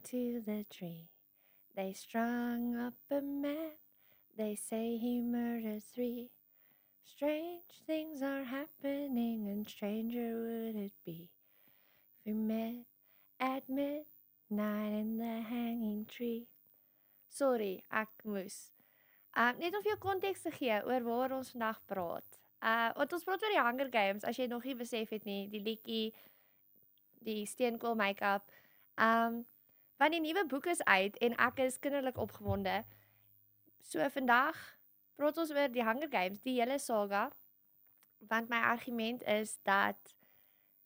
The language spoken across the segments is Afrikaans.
to the tree. They strung up a man. They say he murdered 3. Strange things are happening, and stranger would it be if we met at midnight in the hanging tree. Sorry, ek moes. Net om vir jou konteks te gee oor waar ons vandag praat. Want ons praat oor die Hunger Games, as jy nog nie besef het nie, die liedjie, die steenkool make-up. Want die nuwe boek is uit en ek is kinderlik opgewonde. So vandag praat ons oor die Hunger Games, die hele saga. Want my argument is dat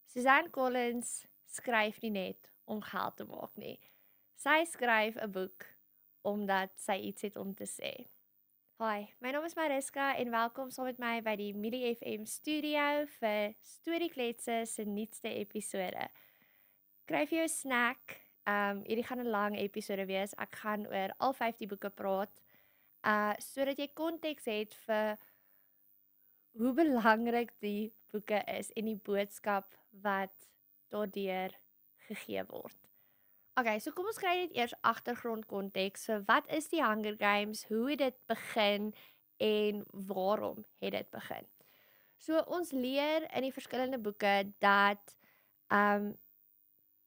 Suzanne Collins skryf nie net om geld te maak nie. Sy skryf 'n boek omdat sy iets het om te sê. Hi, my naam is Mariska en welkom saam met my by die Midi FM studio vir Storiekletse se nuutste episode. Kryf jou 'n snack. Hierdie gaan 'n lang episode wees. Ek gaan oor al 15 boeke praat. Sodat jy konteks het vir hoe belangrik die boeke is en die boodskap wat daardeur gegee word. Okay, so kom ons kry net eers agtergrondkonteks. So wat is die Hunger Games? Hoe het dit begin en waarom het dit begin? So ons leer in die verskillende boeke dat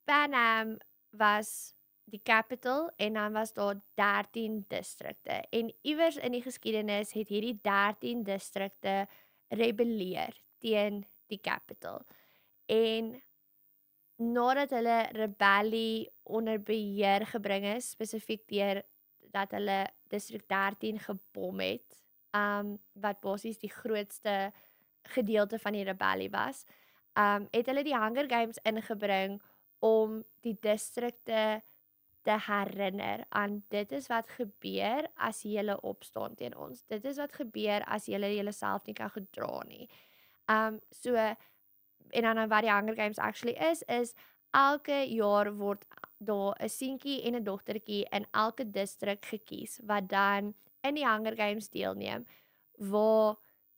Panem was die capital en dan was daar 13 distrikte. En iewers in die geskiedenis het hierdie 13 distrikte rebelleer teen die capital. En nadat hulle rebellie onder beheer gebring is, spesifiek deur dat hulle distrik 13 gebom het, wat basies die grootste gedeelte van die rebellie was, het hulle die Hunger Games ingebring om die distrikte te herinner aan dit is wat gebeur as julle opstaan teen ons. Dit is wat gebeur as julle julleself nie kan gedra nie. En dan wat die Hunger Games actually is elke jaar word daar 'n seentjie en 'n dogtertjie in elke distrik gekies wat dan in die Hunger Games deelneem, waar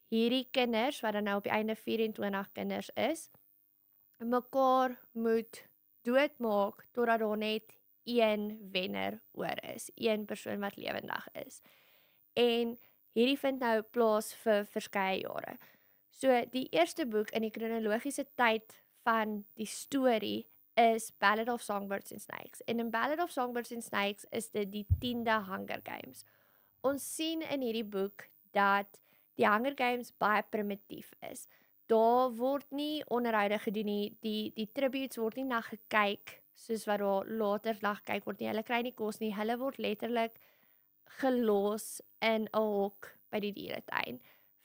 hierdie kinders wat dan nou op die einde 24 kinders is, mekaar moet doodmaak totdat daar net een wenner oor is, een persoon wat lewendig is. En hierdie vind nou plaas vir verskeie jare. So die eerste boek in die kronologiese tyd van die storie is Ballad of Songbirds and Snakes. En in Ballad of Songbirds and Snakes is dit die 10de Hunger Games. Ons sien in hierdie boek dat die Hunger Games baie primitief is. Daar word nie onderhoude gedoen nie, die tributes word nie na gekyk, soos wat daar later na gekyk word nie. Hulle kry nie kos nie, hulle word letterlik gelos in 'n hok by die dieretuin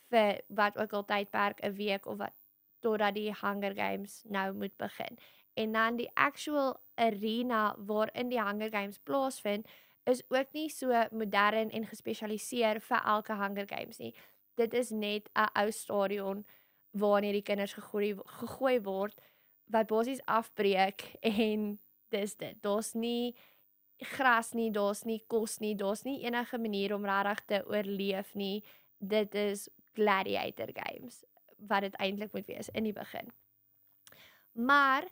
vir wat ook al tydperk, 'n week of wat, totdat die Hunger Games nou moet begin. En dan die actual arena waarin die Hunger Games plaasvind, is ook nie so modern en gespesialiseer vir elke Hunger Games nie. Dit is net 'n ou stadion waarin die kinders gegooi word, wat basies afbreek en dis dit. Daar's nie gras nie, daar's nie kos nie, daar's nie enige manier om regtig te oorleef nie. Dit is gladiator games, wat dit eintlik moet wees in die begin. Maar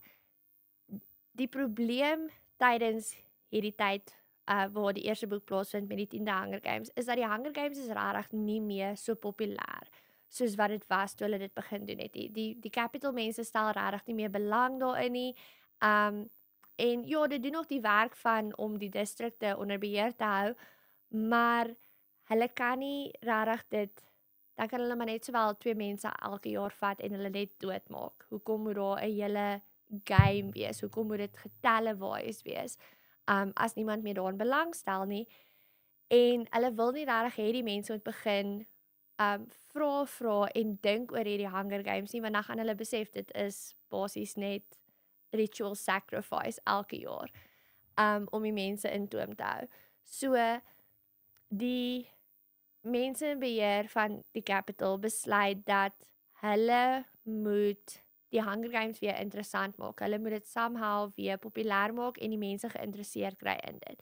die probleem tydens hierdie tyd waar die eerste boek plaasvind met die 10de Hunger Games, is dat die Hunger Games is regtig nie meer so populêr soos wat dit was toe hulle dit begin doen het. Die capital mense stel regtig nie meer belang daarin nie. En ja, dit doen nog die werk van om die distrikte onder beheer te hou, maar hulle kan nie regtig dit, dan kan hulle maar net sowel 2 mense elke jaar vat en hulle net doodmaak. Hoekom moet daar 'n hele game wees? Hoekom moet dit getelevised wees? As niemand meer daarin belangstel nie. En hulle wil nie regtig hê die mense moet begin vra en dink oor hierdie Hunger Games nie, want dan gaan hulle besef dit is basies net ritual sacrifice elke jaar om die mense in toom te hou. So die mense in beheer van die capital besluit dat hulle moet die Hunger Games weer interessant maak. Hulle moet dit somehow weer populêr maak en die mense geïnteresseerd kry in dit.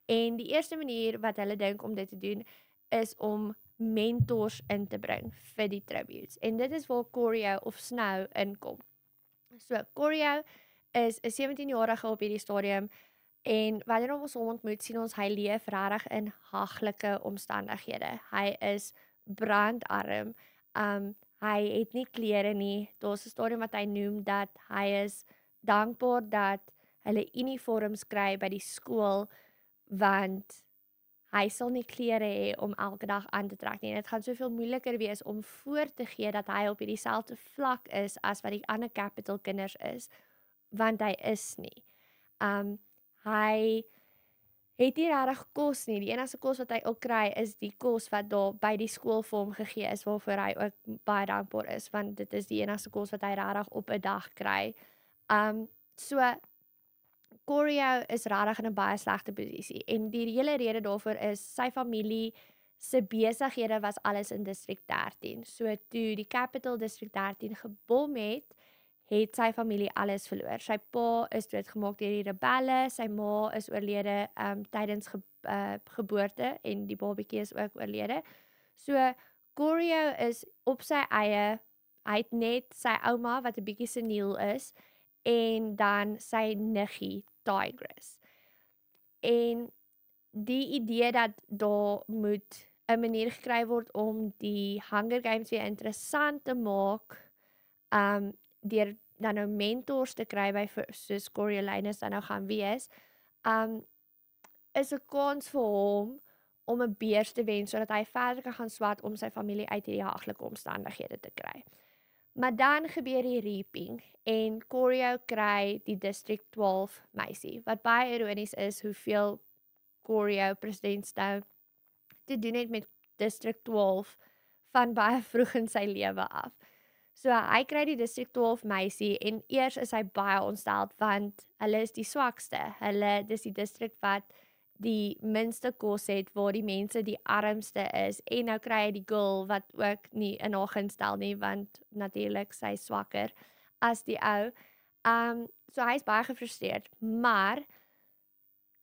En die eerste manier wat hulle dink om dit te doen is om mentors in te bring vir die tributes. En dit is waar Corio of Snow inkom. So Corio is 'n 17-jarige op hierdie stadium En wanneer ons hom ontmoet, sien ons hy leef regtig in haglike omstandighede. Hy is brandarm. Hy het nie klere nie. Daar's 'n stadium wat hy noem dat hy is dankbaar dat hulle uniforms kry by die skool, want hy sal nie klere hê om elke dag aan te trek nie. En dit gaan soveel moeiliker wees om voor te gee dat hy op hierdie selfde vlak is as wat die ander capital kinders is, want hy is nie. Hy het nie regtig kos nie. Die enigste kos wat hy ook kry is die kos wat daar by die skool vir hom gegee is, waarvoor hy ook baie dankbaar is, want dit is die enigste kos wat hy regtig op 'n dag kry. So Corio is regtig in 'n baie slegte posisie en die hele rede daarvoor is sy familie se besighede was alles in distrik 13. So toe die Capital District 13 gebom het sy familie alles verloor. Sy pa is doodgemaak deur die rebelle, sy ma is oorlede tydens geboorte en die babatjie is ook oorlede. So Corio is op sy eie. Hy het net sy ouma wat 'n bietjie seniel is en dan sy niggie Tigress. En die idee dat daar moet 'n manier gekry word om die Hunger Games weer interessant te maak, deur dan nou mentors te kry by soos Coriolanus dan nou gaan wees, is 'n kans vir hom om 'n beurs te wen sodat hy verder kan gaan swat om sy familie uit hierdie haglike omstandighede te kry. Maar dan gebeur die reaping en Corio kry die District 12 meisie, wat baie ironies is hoeveel Corio president nou te doen het met District 12 van baie vroeg in sy lewe af. So hy kry die District 12 meisie en eers is hy baie ontsteld want hulle is die swakste. Dis die district wat die minste kos het, waar die mense die armste is, en nou kry hy die girl wat ook nie in haar gunst stel nie, want natuurlik sy swakker as die ou. So hy is baie gefrustreerd, maar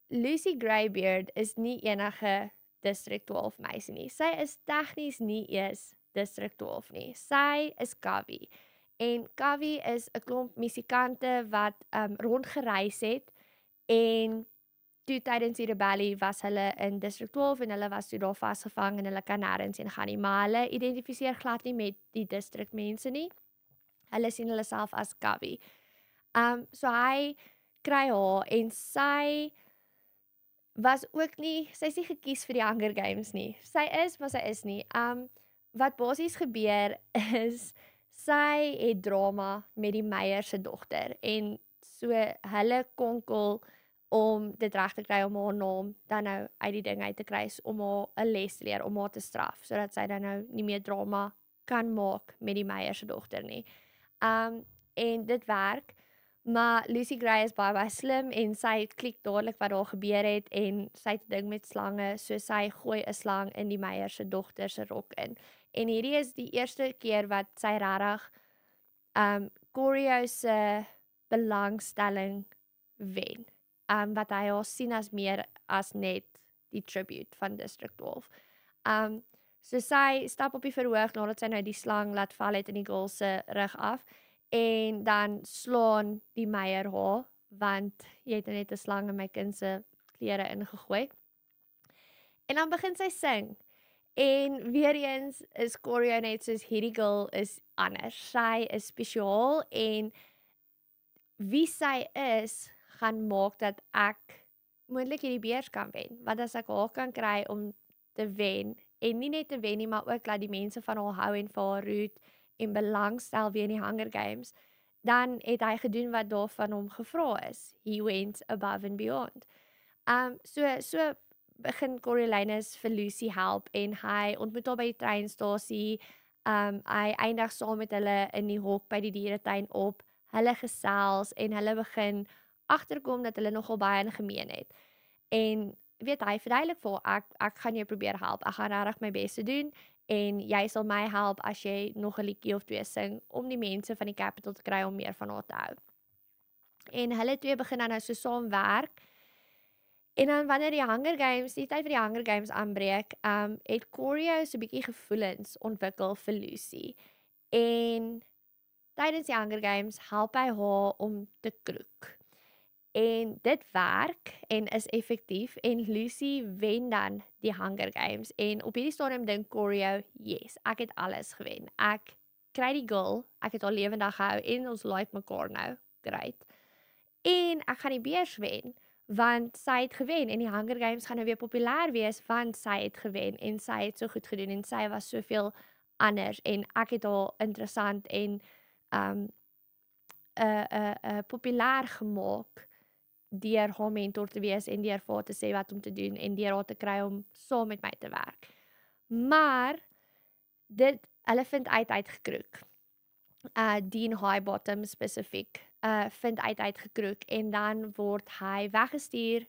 Lucy Greybeard is nie enige District 12 meisie nie. Sy is tegnies nie eers District 12 nie. Sy is Kavi. En Kavi is 'n klomp musikante wat rondgereis het en toe tydens die rebellie was hulle in District 12 en hulle was toe daar vasgevang en hulle kan nêrens heen gaan nie, maar hulle identifiseer glad nie met die district mense nie. Hulle sien hulle self as Kavi. So hy kry haar en sy was ook nie, sy is nie gekies vir die Hunger Games nie. Sy is, maar sy is nie. Wat basies gebeur is, sy het drama met die Meyer se dogter en so hulle konkel om dit reg te kry om haar naam dan nou uit die ding uit te kry, om haar 'n les te leer, om haar te straf, sodat sy dan nou nie meer drama kan maak met die Meyer se dogter nie. En dit werk, maar Lucy Gray is baie slim en sy klik dadelik wat daar gebeur het en sy het 'n ding met slange, so sy gooi 'n slang in die Meyer se dogter se rok in. En hierdie is die eerste keer wat sy regtig Corio se belangstelling wen. Wat hy haar sien as meer as net die tribute van District 12. So sy stap op die verhoog nadat sy nou die slang laat val het in die girl se rug af en dan slaan die Meyer haar, want jy het net 'n slang in my kind se klere ingegooi. En dan begin sy sing. En weer eens is Corio net soos hierdie girl is anders. Sy is spesiaal en wie sy is gaan maak dat ek moontlik hierdie beurs kan wen. Want as ek haar kan kry om te wen, en nie net te wen nie, maar ook laat die mense van haar hou en vir haar root en belangstel weer in die Hunger Games, dan het hy gedoen wat daar van hom gevra is. He went above and beyond. So begin Coriolanus vir Lucy help en hy ontmoet haar by die treinstasie. Hy eindig saam met hulle in die hok by die dieretuin op. Hulle gesels en hulle begin agterkom dat hulle nogal baie in gemeen het. En weet hy verduidelik vir haar, ek gaan jou probeer help. Ek gaan regtig my bes te doen en jy sal my help as jy nog 'n liedjie of twee sing om die mense van die capital te kry om meer van haar te hou. En hulle twee begin dan nou so saam werk. En dan wanneer die Hunger Games, die tyd vir die Hunger Games aanbreek, het Corio so 'n bietjie gevoelens ontwikkel vir Lucy. En tydens die Hunger Games help hy haar om te kroek. En dit werk en is effektief en Lucy wen dan die Hunger Games en op hierdie stadium dink Corio, yes, ek het alles gewen. Ek kry die girl, ek het haar lewendig gehou en ons like mekaar nou. Great. En ek gaan die beurs wen want sy het gewen en die Hunger Games gaan nou weer populêr wees want sy het gewen en sy het so goed gedoen en sy was soveel anders en ek het haar interessant en populêr gemaak deur haar mentor te wees en deur vir haar te sê wat om te doen en deur haar te kry om saam met my te werk. Maar hulle vind uitgekroek. Dean Highbottom spesifiek vind uitgekroek en dan word hy weggestuur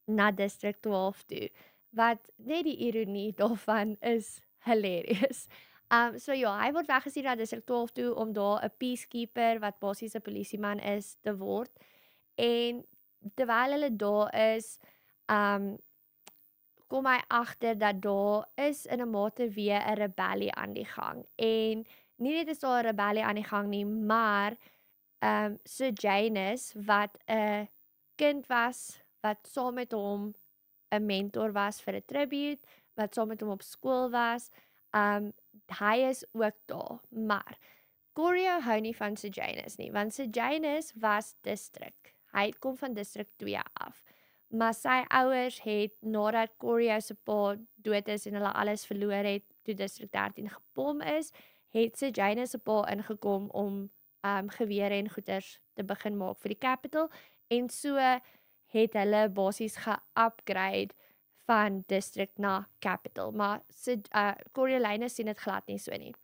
na District 12 toe. Wat net die ironie daarvan is hilarious. So ja, hy word weggestuur na District 12 toe om daar 'n peacekeeper wat basies 'n polisieman is te word. En terwyl hulle daar is, kom hy agter dat daar is in 'n mate weer 'n rebellie aan die gang. En nie net is daar 'n rebellie aan die gang nie, maar Sir Janus wat 'n kind was wat saam met hom 'n mentor was vir 'n tribute, wat saam met hom op skool was. Hy is ook daar, maar Corio hou nie van Sir Janus nie, want Sir Janus was district. Hy kom van District 2 af. Maar sy ouers het nadat Corio se pa dood is en hulle alles verloor het toe District 13 gebom is, het Sir Janus se pa ingekom om gewere en goeders te begin maak vir die capital en so het hulle basies ge-upgrade van district na capital, maar Coriolanus sien dit glad nie so nie.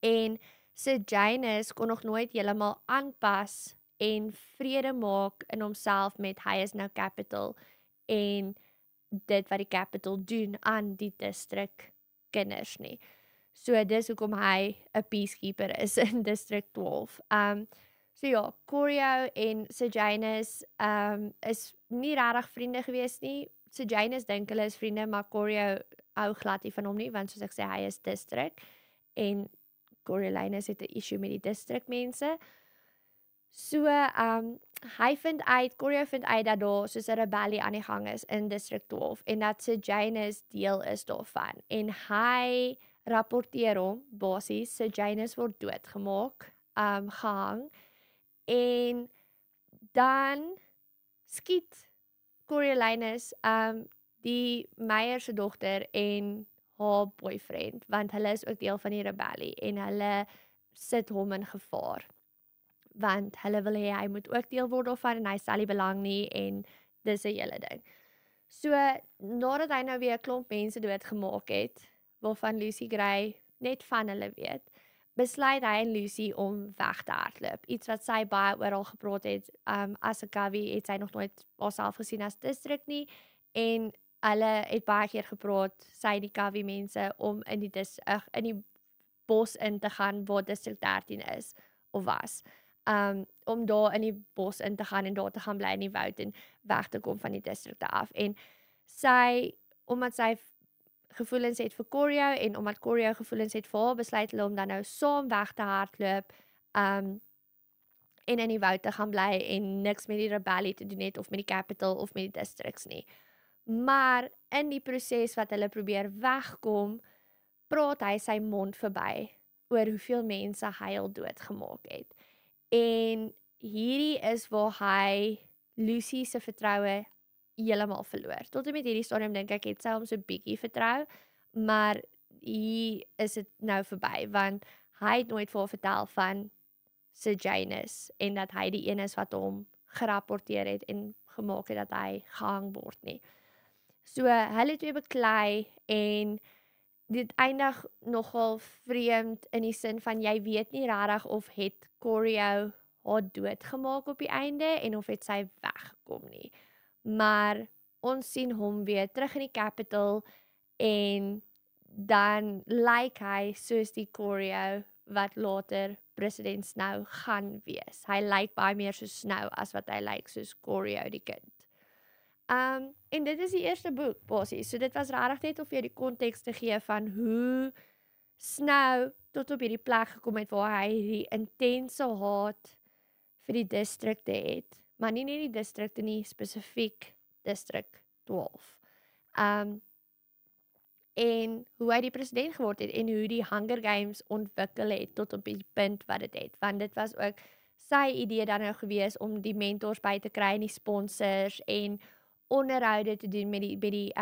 En Sir Janus kon nog nooit heeltemal aanpas en vrede maak in homself met hy is nou capital en dit wat die capital doen aan die district kinders nie. So dis hoekom hy 'n peacekeeper is in District 12. So ja, Corio en Sir Janus is nie regtig vriende gewees nie. Sir Janus dink hulle is vriende, maar Corio hou glad nie van hom nie, want soos ek sê, hy is district en Coriolanus het 'n issue met die district mense. So Corio vind uit dat daar soos 'n rebellie aan die gang is in District 12 en dat Sir Janus deel is daarvan en hy rapporteer hom basies Sir Janus word doodgemaak, gehang en dan skiet Coriolanus die Meyer se dogter en haar boyfriend want hulle is ook deel van die rebellie en hulle sit hom in gevaar want hulle wil hê hy moet ook deel word daarvan en hy stel nie belang nie en dis 'n hele ding. So nadat hy nou weer 'n klomp mense doodgemaak het waarvan Lucy Gray net van hulle weet, besluit hy en Lucy om weg te hardloop. Iets wat sy baie oral gepraat het, as 'n Covey het sy nog nooit haarself gesien as district nie en hulle het baie keer gepraat, sy die Covey mense om in die bos in te gaan waar District 13 is of was. Om daar in die bos in te gaan en daar te gaan bly in die woud en weg te kom van die distrikte af. En omdat sy gevoelens het vir Corio en omdat Corio gevoelens het vir haar, besluit hulle om dan nou saam weg te hardloop en in die woud te gaan bly en niks met die rebellie te doen het of met die capital of met die districts nie. Maar in die proses wat hulle probeer wegkom, praat hy sy mond verby oor hoeveel mense hy al doodgemaak het. En hierdie is waar hy Lucy se vertroue heeltemal verloor. Tot en met hierdie stadium dink ek het sy hom so bietjie vertrou, maar hier is dit nou verby want hy het nooit vir haar vertel van Sir Janus en dat hy die een is wat hom gerapporteer het en gemaak het dat hy gehang word nie. So hulle twee beklei en dit eindig nogal vreemd in die sin van jy weet nie regtig of het Corio haar doodgemaak op die einde en of het sy weggekom nie. Maar ons sien hom weer terug in die capital en dan lyk hy soos die Corio wat later president Snow gaan wees. Hy lyk baie meer soos Snow as wat hy lyk soos Corio die kind. En dit is die eerste boek, basies. So dit was regtig net om vir die konteks te gee van hoe Snow tot op hierdie plek gekom het waar hy die intense haat vir die distrikte het, maar nie net die distrikte nie, spesifiek distrik 12. Um en hoe hy die president geword het en hoe die Hunger Games ontwikkel het tot op die punt wat dit het, want dit was ook sy idee dan nou gewees om die mentors by te kry en die sponsors en onderhoude te doen met die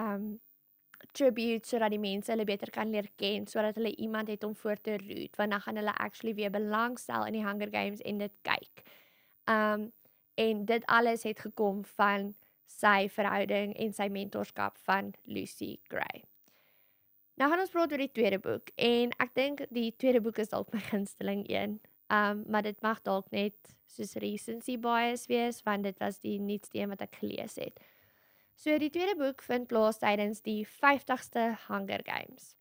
tribute sodat die mense hulle beter kan leer ken, sodat hulle iemand het om voor te root, want dan gaan hulle actually weer belangstel in die Hunger Games en dit kyk. En dit alles het gekom van sy verhouding en sy mentorskap van Lucy Gray. Nou gaan ons praat oor die tweede boek, en ek dink die tweede boek is dalk my gunsteling een, maar dit mag dalk net soos recency bias wees, want dit was die nuutste een wat ek gelees het. So die tweede boek vind plaas tydens die 50ste Hunger Games.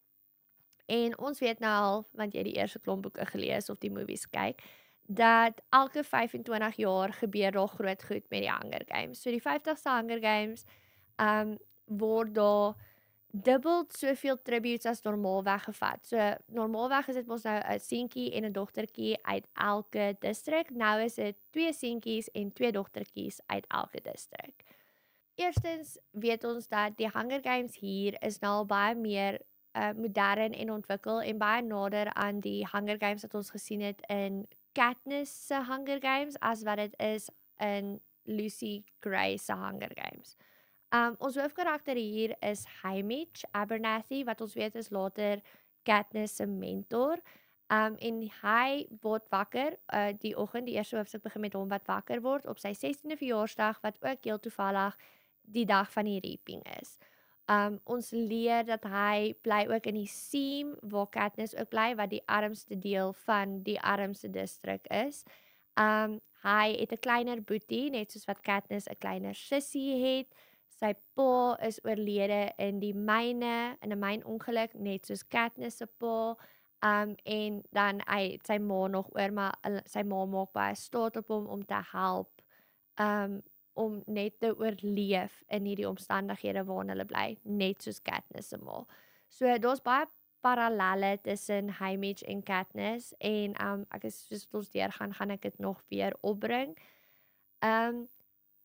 En ons weet nou al, want jy die eerste klomp boeke gelees of die movies kyk, dat elke 25 jaar gebeur daar groot goed met die Hunger Games. So die 50ste Hunger Games word daar dubbel soveel tributes as normaalweg gevat. So normaalweg is dit mos nou 'n seentjie en 'n dogtertjie uit elke distrik. Nou is dit 2 seentjies en 2 dogtertjies uit elke distrik. Eerstens weet ons dat die Hunger Games hier is nou al baie meer modern en ontwikkel en baie nader aan die Hunger Games wat ons gesien het in Katniss se Hunger Games as wat dit is in Lucy Gray se Hunger Games. Ons hoofkarakter hier is Haymitch Abernathy, wat ons weet is later Katniss se mentor. En hy word wakker, die oggend, die eerste hoofstuk begin met hom wat wakker word op sy 16de verjaarsdag, wat ook heel toevallig die dag van die reaping is. Ons leer dat hy bly ook in die Seam, waar Katniss ook bly, wat die armste deel van die armste distrik is. Hy het 'n kleiner boetie, net soos wat Katniss 'n kleiner sussie het. Sy pa is oorlede in die myne, in 'n mynongeluk, net soos Katniss se pa. En dan sy ma nog oor, maar sy ma maak baie staat op hom om te help, om net te oorleef in hierdie omstandighede waarin hulle bly, net soos Katniss se ma. So daar's baie parallelle tussen Haymitch en Katniss, en ek is soos ons deurgaan, gaan ek dit nog weer opbring.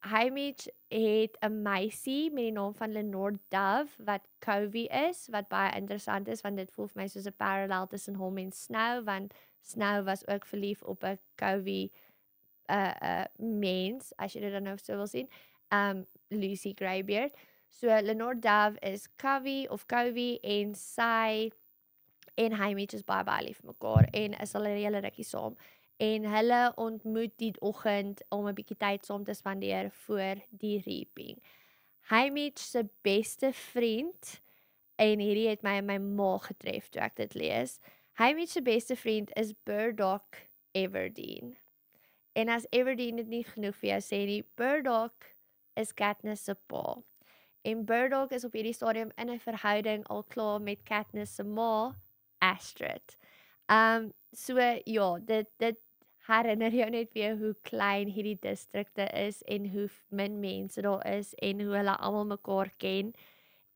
Haymitch het 'n meisie met die naam van Lenore Dove, wat Covey is, wat baie interessant is, want dit voel vir my soos 'n parallel tussen hom en Snow, want Snow was ook verlief op 'n Covey mens, as jy dit dan nou so wil sien, Lucy Greybeard. So Lenore Dove is Covey, en sy en Haymitch is baie lief vir mekaar, en is hulle 'n hele rukkie saam. En hulle ontmoet die oggend om 'n bietjie tyd saam te spandeer voor die reaping. Haymitch se beste vriend, en hierdie het my in my maag getref toe ek dit lees. Haymitch se beste vriend is Burdock Everdeen. En as Everdeen dit nie genoeg vir jou sê nie, Burdock is Katniss se pa. En Burdock is op hierdie stadium in 'n verhouding al klaar met Katniss se ma, Astrid. So ja, dit herinner jou net weer hoe klein hierdie distrikte is en hoe min mense daar is en hoe hulle almal mekaar ken.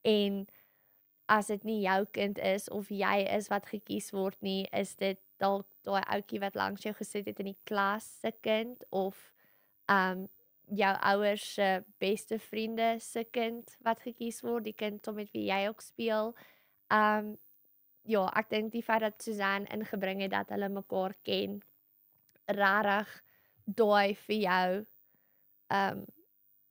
En as dit nie jou kind is of jy is wat gekies word nie, is dit dalk daai ouetjie wat langs jou gesit het in die klas se kind, of jou ouers se beste vriende se kind wat gekies word, die kind met wie jy ook speel. Ja, ek dink die feit dat Suzanne ingebring het dat hulle mekaar ken, rarig daai vir jou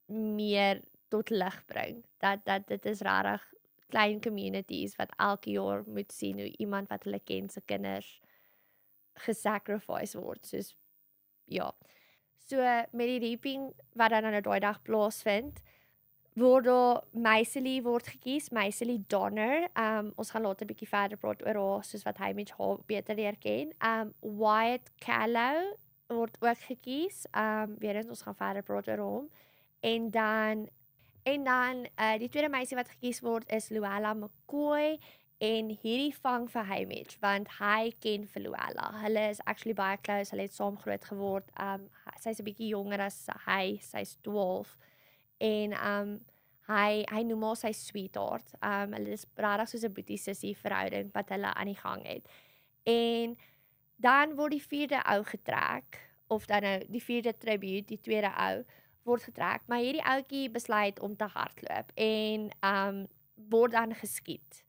meer tot lig bring. Dat dit is rarig klein communities wat elke jaar moet sien hoe iemand wat hulle ken se kinders gesacrifice word, soos ja. So met die reaping wat dan nou daai dag plaasvind, word daar Maisily word gekies, Maisily Donner. Ons gaan later 'n bietjie verder praat oor haar, soos wat hy met haar beter leer ken. Wyatt Callow word ook gekies. Weer eens, ons gaan verder praat oor hom. En dan die tweede meisie wat gekies word is Luella McCoy, en hierdie vang vir Haymitch, want hy ken vir Luella. Hulle is actually baie close, hulle het saam groot geword. Sy's 'n bietjie jonger as hy, sy's 12. En hy noem haar sy sweetheart. Hulle is regtig soos 'n boetie sussie verhouding wat hulle aan die gang het. En dan word die 4de ou getrek, of dan nou die 4de tribute, die 2de ou, word getrek, maar hierdie ouetjie besluit om te hardloop en word dan geskiet.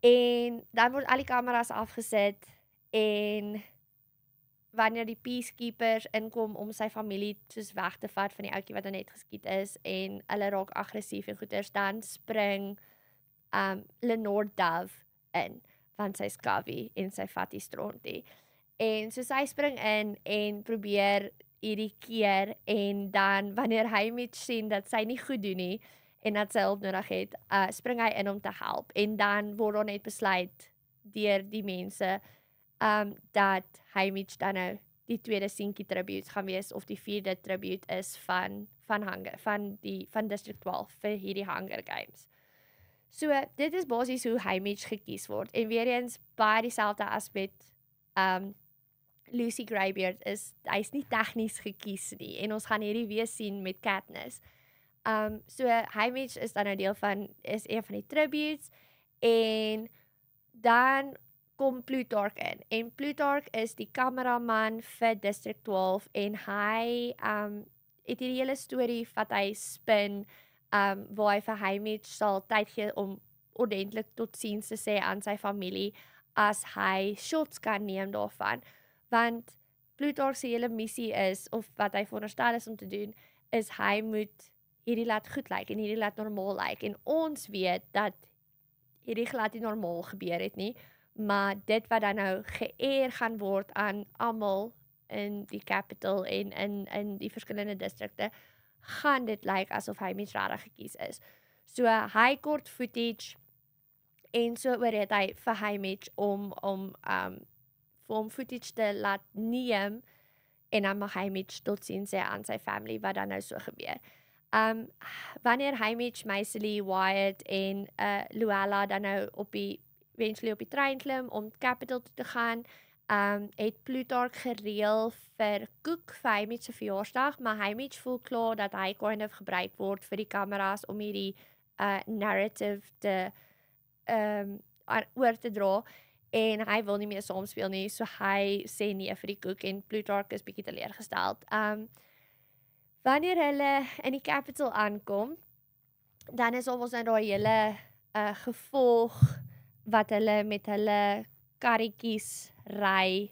En dan word al die kameras afgesit en wanneer die peacekeepers inkom om sy familie soos weg te vat van die ouetjie wat net geskiet is en hulle raak aggressief en goeters, dan spring Lenore Dove in van sy skavie en sy vat die strontie. En so sy spring in en probeer hierdie keer en dan wanneer hy met sien dat sy nie goed doen nie en dat sy hulp nodig het, spring hy in om te help en dan word daar net besluit deur die mense dat Haymitch dan nou die tweede seentjie tribute gaan wees of die vierde tribute is van District 12 vir hierdie Hunger Games. So dit is basies hoe Haymitch gekies word en weer eens baie dieselfde as met Lucy Greybeard hy's nie tegnies gekies nie en ons gaan hierdie weer sien met Katniss. So Haymitch is dan nou deel van is een van die tributes en dan kom Plutarch in en Plutarch is die kameraman vir District 12 en hy het hierdie hele storie wat hy spin waar hy vir Haymitch sal tyd gee om ordentlik totsiens te sê aan sy familie as hy shots kan neem daarvan, want Plutarch se hele missie is, of wat hy veronderstel is om te doen, is hy moet hierdie laat goed lyk en hierdie laat normaal lyk en ons weet dat hierdie glad nie normaal gebeur het nie, maar dit wat dan nou geëer gaan word aan almal in die capital en in die verskillende distrikte, gaan dit lyk asof Haymitch regtig gekies is. So hy kort footage en so oorreed hy vir Haymitch om vir hom footage te laat neem en dan mag Haymitch totsiens sê aan sy family wat dan nou so gebeur. Wanneer Haymitch, Maisily, Wyatt en Luella dan nou eventually op die trein klim om Capital toe te gaan, het Plutarch gereël vir Cook vir Haymitch se verjaarsdag, maar Haymitch voel klaar dat hy kind of gebruik word vir die kameras om hierdie narrative te oor te dra en hy wil nie meer saamspeel nie, so hy sê nee vir die Cook en Plutarch is bietjie teleurgesteld. Wanneer hulle in die capital aankom, dan is ons nou daai hele gevolg wat hulle met hulle karretjies ry,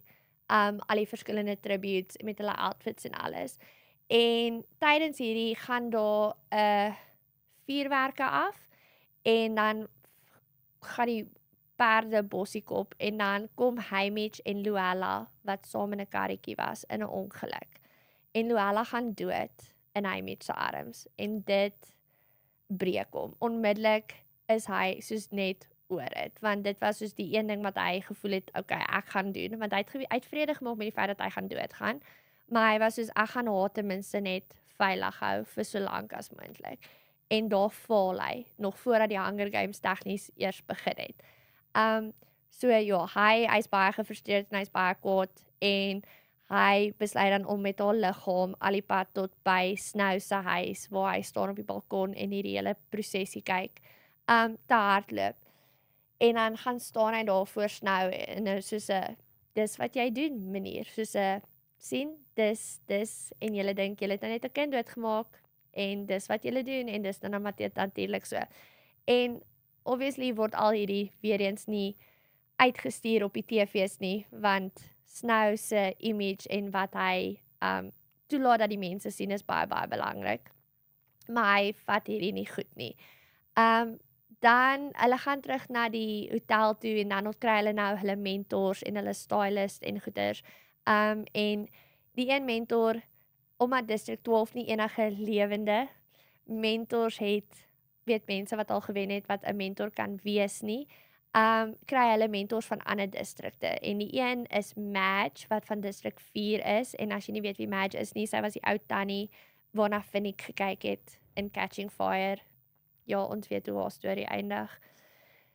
al die verskillende tributes met hulle outfits en alles. En tydens hierdie gaan daar vuurwerke af en dan gaan die perde bossiekop en dan kom Haymitch en Luella wat saam in 'n karretjie was in 'n ongeluk. En Luella gaan dood in Haymitch se arms en dit breek hom. Onmiddellik is hy soos net oor dit, want dit was soos die een ding wat hy gevoel het, okay, ek gaan doen, want hy het vrede gemaak met die feit dat hy gaan doodgaan, maar hy was soos, ek gaan haar ten minste net veilig hou vir so lank as moontlik. En daar faal hy, nog voordat die Hunger Games tegnies eers begin het. So ja, hy's baie gefrustreerd en hy's baie kwaad en hy besluit dan om met haar liggaam al die pad tot by Snow se huis waar hy staan op die balkon en hierdie hele prosesie kyk, te hardloop. En dan gaan staan hy daar voor Snow en soos dis wat jy doen, meneer, soos sien, dis en julle dink julle het net 'n kind doodgemaak en dis wat julle doen en dis dan natuurlik so. En obviously word al hierdie weer eens nie uitgestuur op die TV's nie, want Snow se image en wat hy toelaat dat die mense sien is baie baie belangrik. Maar hy vat hierdie nie goed nie. Dan hulle gaan terug na die hotel toe en dan kry hulle nou hulle mentors en hulle stylist en goeders. En die een mentor, omdat District 12 nie enige lewende mentors het, weet mense wat al gewen het wat 'n mentor kan wees nie, kry hulle mentors van ander distrikte. En die een is Madge wat van District 4 is en as jy nie weet wie Madge is nie, sy was die ou tannie waarna Finnick gekyk het in Catching Fire. Ja, ons weet hoe haar storie eindig.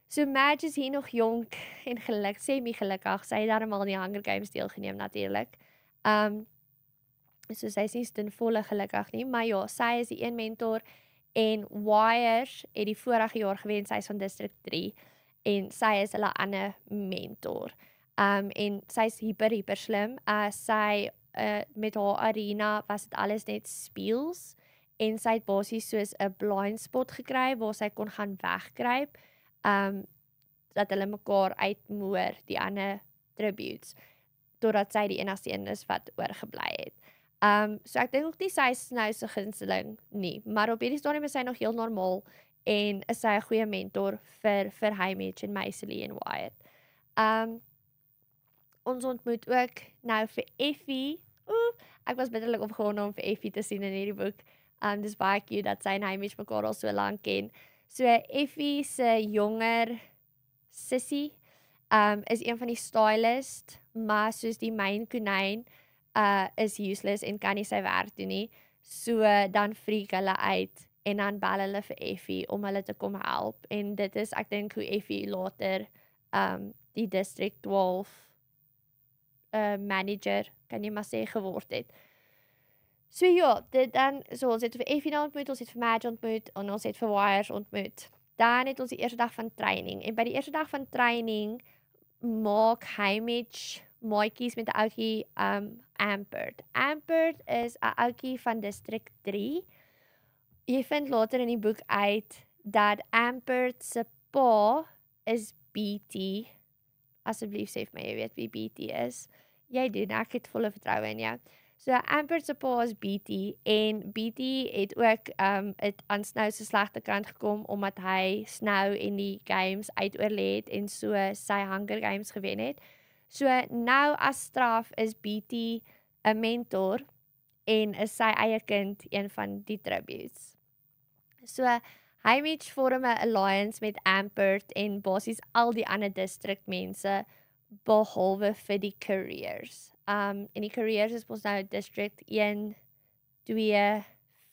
So Madge is hier nog jonk en semi-gelukkig. Sy het darmal aan die Hunger Games deelgeneem natuurlik. So sy is nie ten volle gelukkig nie, maar ja, sy is die een mentor en Wires het die vorige jaar gewen, sy is van District 3 en sy is hulle ander mentor. En sy is hyper slim. Sy met haar arena was dit alles net speels en sy het basies soos 'n blind spot gekry waar sy kon gaan wegkruip, dat hulle mekaar uitmoor, die ander tributes, totdat sy die enigste een is wat oorgebly het. So ek dink ook nie sy is nou se gunsteling nie, maar op hierdie stadium is sy nog heel normaal en is sy 'n goeie mentor vir Haymitch en Maisily en Wyatt. Ons ontmoet ook nou vir Effie. Ek was bitterlik opgewonde om vir Effie te sien in hierdie boek. Dis baie cute dat sy en Haymitch mekaar al so lank ken. So Effie se jonger sussie is een van die stylist, maar soos die main konyn is useless en kan nie sy werk doen nie. So dan freak hulle uit en dan bel hulle vir Effie om hulle te kom help. En dit is, ek dink, hoe Effie later die District 12 manager, kan jy maar sê, geword het. So ja, dit dan, so ons het vir Effie nou ontmoet, ons het vir Madge ontmoet, en ons het vir Wires ontmoet. Dan het ons die eerste dag van training, en by die eerste dag van training maak Haymitch maatjies met 'n ouetjie Ampert. Ampert is 'n ouetjie van District 3. Jy vind later in die boek uit dat Ampert se pa is BT. Asseblief sê vir my, jy weet wie BT is. Jy doen, ek het volle vertroue in jou. So Ampert se pa is BT en BT het ook het aan Snow se slegte kant gekom omdat hy Snow en die games uitoorlê het en so sy Hunger Games gewen het. So nou as straf is BT 'n mentor en is sy eie kind een van die tributes. So Haymitch vorm 'n alliance met Ampert en basies al die ander district mense behalwe vir die careers. En die careers is ons nou district 1, 2,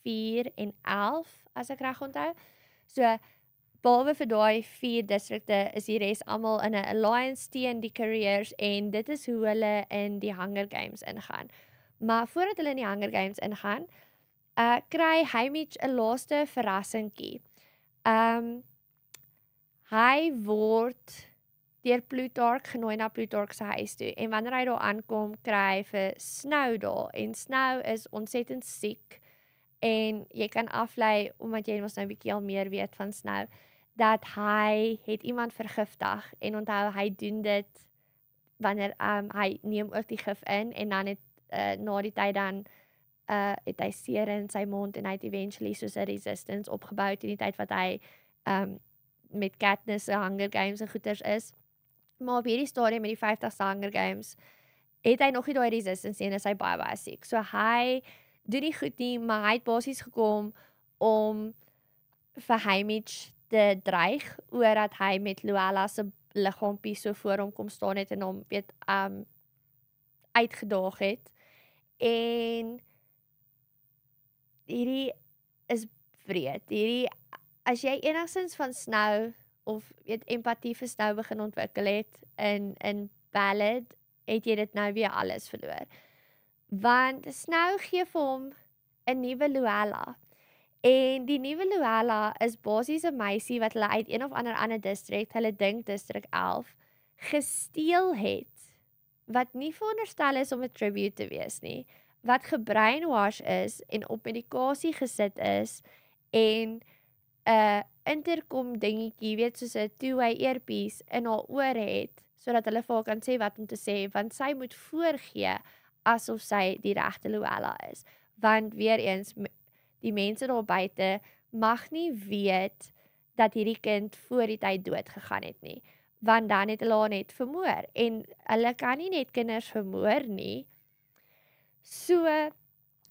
4 en 11 as ek reg onthou. So behalwe vir daai 4 distrikte is die res almal in 'n alliance teen die careers en dit is hoe hulle in die Hunger Games ingaan. Maar voordat hulle in die Hunger Games ingaan, kry Haymitch 'n laaste verrassingkie. Hy word deur Plutarch genooi na Plutarch se huis toe en wanneer hy daar aankom, kry hy vir Snow daar en Snow is ontsettend siek en jy kan aflei, omdat jy mos nou 'n bietjie al meer weet van Snow, dat hy het iemand vergiftig en onthou hy doen dit wanneer hy neem ook die gif in en dan het na die tyd dan het hy seer in sy mond en hy het eventually soos 'n resistance opgebou in die tyd wat hy met Katniss se Hunger Games en goeters is. Maar op hierdie stadium met die 50ste Hunger Games het hy nog nie daai resistance en is hy baie siek. So hy doen nie goed nie, maar hy het basies gekom om vir Haymitch te dreig oor dat hy met Luella se liggaampie so voor hom kom staan het en hom weet uitgedaag het. En hierdie is wreed. Hierdie, as jy enigstens van Snow of weet empatie vir Snow begin ontwikkel het in Ballad, het jy dit nou weer alles verloor. Want Snow gee vir hom 'n nuwe Luella. En die nuwe Luella is basies 'n meisie wat hulle uit een of ander district, hulle dink district 11, gesteel het. Wat nie veronderstel is om 'n tribute te wees nie. Wat gebrainwash is en op medikasie gesit is en 'n intercom dingetjie, weet soos 'n two-way earpiece in haar oor het, sodat hulle vir haar kan sê wat om te sê, want sy moet voorgee asof sy die regte Luella is. Want weer eens, die mense daar buite mag nie weet dat hierdie kind voor die tyd dood gegaan het nie, want dan het hulle haar net vermoor en hulle kan nie net kinders vermoor nie. So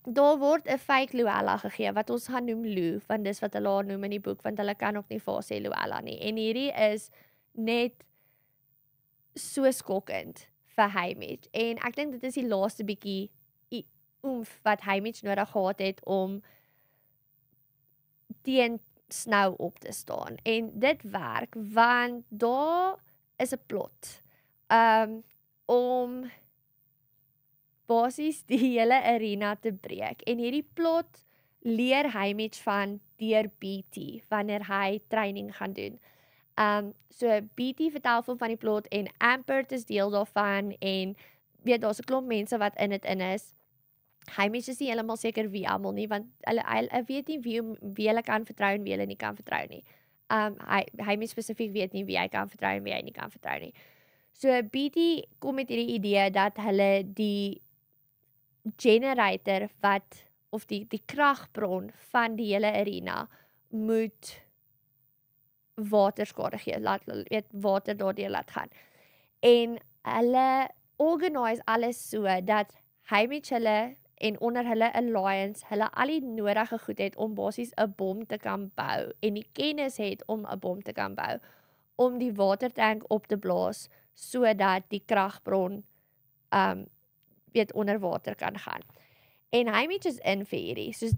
daar word 'n fake Luella gegee wat ons gaan noem Lou, want dis wat hulle haar noem in die boek, want hulle kan ook nie vir haar sê Luella nie. En hierdie is net so skokkend vir Haymitch. En ek dink dit is die laaste bietjie oomf wat Haymitch nodig gehad het om teen Snow op te staan. En dit werk, want daar is 'n plot om basies die hele arena te breek. En hierdie plot leer Haymitch van deur BT, wanneer hy training gaan doen. So BT vertel van die plot en Ampert is deel daarvan en weet daar's 'n klomp mense wat in dit is. Hamish is nie heeltemal seker wie almal nie, want hulle weet nie wie hulle kan vertrou en wie hulle nie kan vertrou nie. Hamish spesifiek weet nie wie hy kan vertrou en wie hy nie kan vertrou nie. So BT kom met hierdie idee dat hulle die generator of die kragbron van die hele arena moet waterskade gee, laat water daardeur laat gaan. En hulle organise alles so dat hy met hulle en onder hulle alliance hulle al die nodige goed het om basies 'n bom te kan bou en die kennis het om 'n bom te kan bou om die watertank op te blaas sodat die kragbron onder water kan gaan. En hy met is in vir hierdie. Soos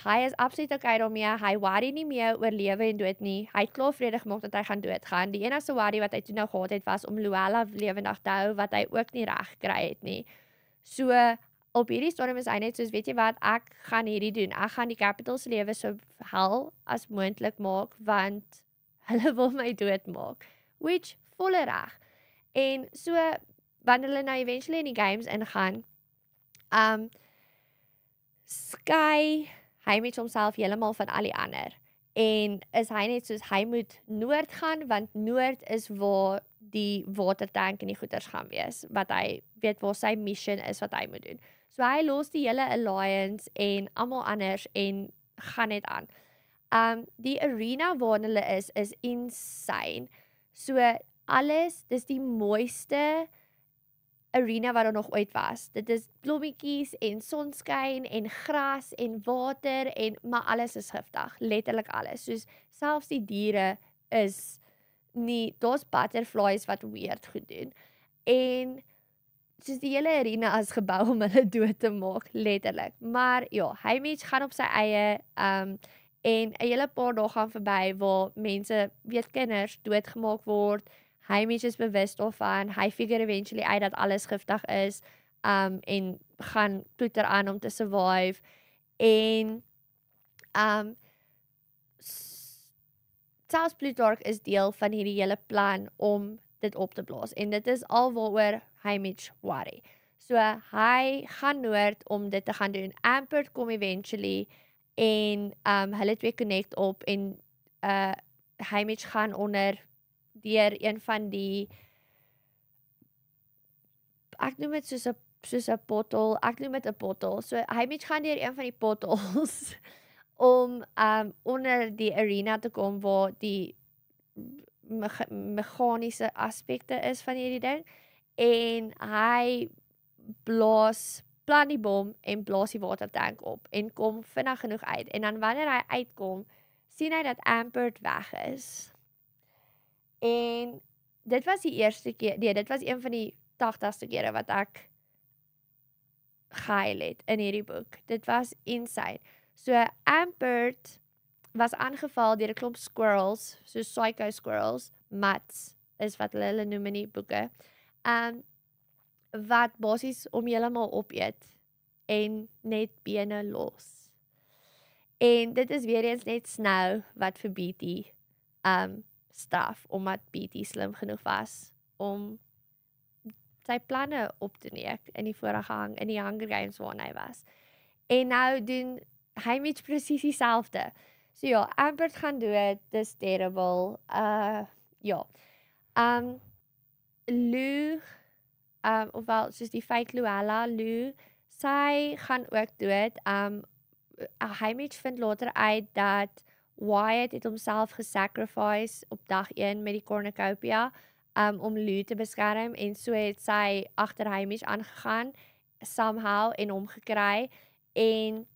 hy is absoluut okay daarmee. Hy worry nie meer oor lewe en dood nie. Hy het klaar vrede gemaak dat hy gaan doodgaan. Die enigste worry wat hy toe nou gehad het was om Luella lewendig te hou wat hy ook nie reg gekry het nie. So op hierdie stadium is hy net soos weet jy wat, ek gaan hierdie doen. Ek gaan die Capitol se lewe so hel as moontlik maak want hulle wil my doodmaak. Which volle reg. En so wanneer hulle nou eventually in die games ingaan, skei hy met homself heeltemal van al die ander. En is hy net soos hy moet noord gaan want noord is waar die watertank en die goeders gaan wees wat hy weet waar sy mission is wat hy moet doen. So hy los die hele alliance en almal anders en gaan net aan. Die arena waar hulle is insane. So alles, dis die mooiste arena wat daar nog ooit was. Dit is blommetjies en sonskyn en gras en water maar alles is giftig, letterlik alles. Soos selfs die diere is nie, daar's butterflies wat weird goed doen. En soos die hele arena is gebou om hulle dood te maak, letterlik. Maar ja, hy mens gaan op sy eie en 'n hele paar dae gaan verby waar mense, kinders doodgemaak word. Hy mens is bewus daarvan, hy figure eventually uit dat alles giftig is, en gaan toeter aan om te survive, en, selfs Plutarch is deel van hierdie hele plan om dit op te blaas, en dit is al waaroor hy mens worry. So, hy gaan noord om dit te gaan doen. Ampert kom eventually, en, hulle twee connect op, en, hy mens gaan onder deur een van die, ek noem dit soos 'n pottel, ek noem dit 'n pottel, so hy moet gaan deur een van die pottels om onder die arena te kom waar die meganiese aspekte is van hierdie ding, en hy plan die bom en blaas die watertank op en kom vinnig genoeg uit, en dan wanneer hy uitkom, sien hy dat Ampert weg is. En dit was die eerste keer, dit was een van die 80ste kere wat ek gehuil het in hierdie boek. Dit was insane. So Ampert was aangeval deur 'n klomp squirrels, so psycho squirrels, mats is wat hulle noem in die boeke. Wat basies om heeltemal opeet en net bene los. En dit is weer eens net Snow wat vir BT straf, omdat BT slim genoeg was om sy planne op te neek in die Hunger Games waarin hy was. En nou doen hy met presies dieselfde. So ja, Ampert gaan dood, dis terrible. Ja. Lou, ofwel soos die fake Luella, Lou, sy gaan ook dood. Hy vind later uit dat Wyatt het homself gesacrifice op dag 1 met die cornucopia om Lou te beskerm, en so het sy agter Hamish aangegaan somehow en hom gekry, en